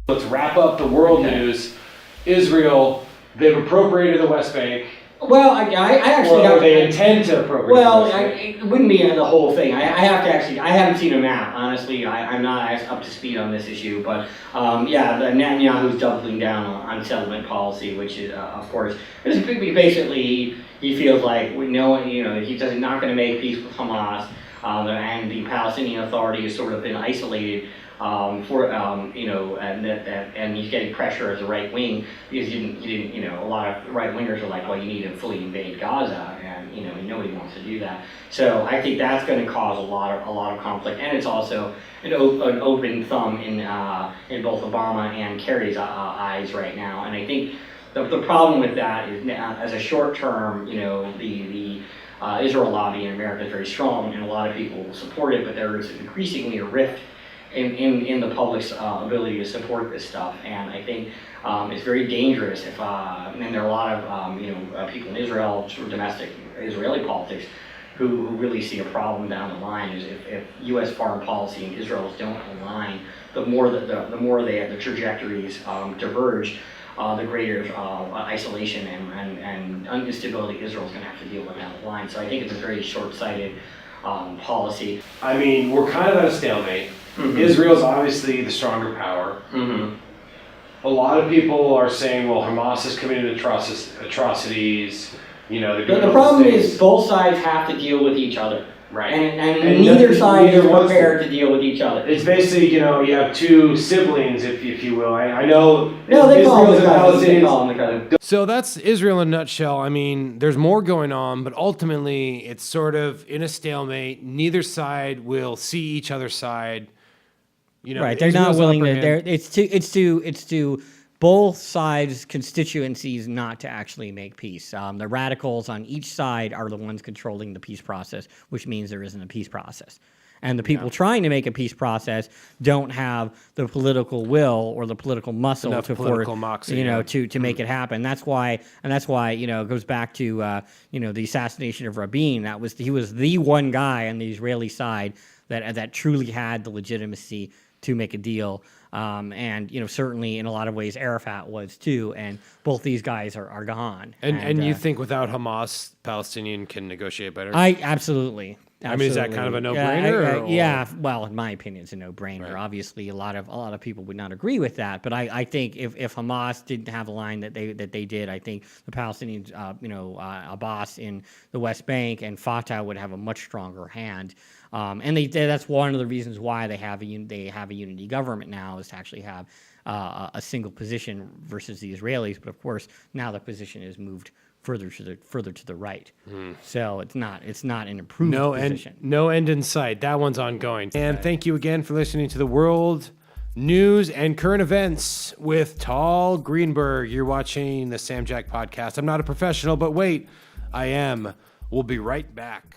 Let's wrap up the world news. Israel, they've appropriated the West Bank. Well, I actually or they intend to appropriate Well, the West Bank. it wouldn't be the whole thing. I have to actually, I haven't seen a map, honestly. I'm not as up to speed on this issue, but yeah, Netanyahu's doubling down on settlement policy, which is, of course, basically he feels like he's not going to make peace with Hamas, and the Palestinian Authority has sort of been isolated. And he's getting pressure as a right wing because he didn't, a lot of right wingers are like, well, you need to fully invade Gaza, and nobody wants to do that. So I think that's going to cause a lot of conflict, and it's also an open thumb in both Obama and Kerry's eyes right now. And I think the problem with that is, as a short term, the Israel lobby in America is very strong, and a lot of people will support it, but there is increasingly a rift in the public's ability to support this stuff, and I think it's very dangerous if and there are a lot of people in Israel, sort of domestic Israeli politics, who really see a problem down the line. Is if U.S. foreign policy and Israel's don't align, the more the trajectories diverge, the greater isolation and instability Israel's going to have to deal with down the line. So I think it's a very short-sighted policy. I mean, we're kind of at a stalemate. Mm-hmm. Israel's obviously the stronger power. Mm-hmm. A lot of people are saying, well, Hamas has committed atrocities. The problem is both sides have to deal with each other. Right. And neither side is prepared to deal with each other. It's basically, you have two siblings, if you will. I know. No, they call them the cousin. So that's Israel in a nutshell. I mean, there's more going on, but ultimately it's sort of in a stalemate. Neither side will see each other's side. Right. They're not willing to. It's to both sides' constituencies not to actually make peace. The radicals on each side are the ones controlling the peace process, which means there isn't a peace process. And the people trying to make a peace process don't have the political will or the political muscle Enough to political moxie, to make it happen. That's why it goes back to the assassination of Rabin. He was the one guy on the Israeli side that truly had the legitimacy to make a deal. And certainly in a lot of ways Arafat was too, and both these guys are gone. And you think without Hamas, Palestinian can negotiate better? Absolutely. I mean, is that kind of a no-brainer? Yeah. Well, in my opinion, it's a no-brainer. Right. Obviously, a lot of people would not agree with that. But I think if Hamas didn't have the line that they did, I think the Palestinians, Abbas in the West Bank and Fatah would have a much stronger hand. And that's one of the reasons why they have a unity government now, is to actually have a single position versus the Israelis. But of course, now the position is moved further to the right. So it's not an improved position. No end in sight. That one's ongoing. And thank you again for listening to the World News and Current Events with Tal Greenberg. You're watching the Sam Jack Podcast. I'm not a professional, but wait, I am. We'll be right back.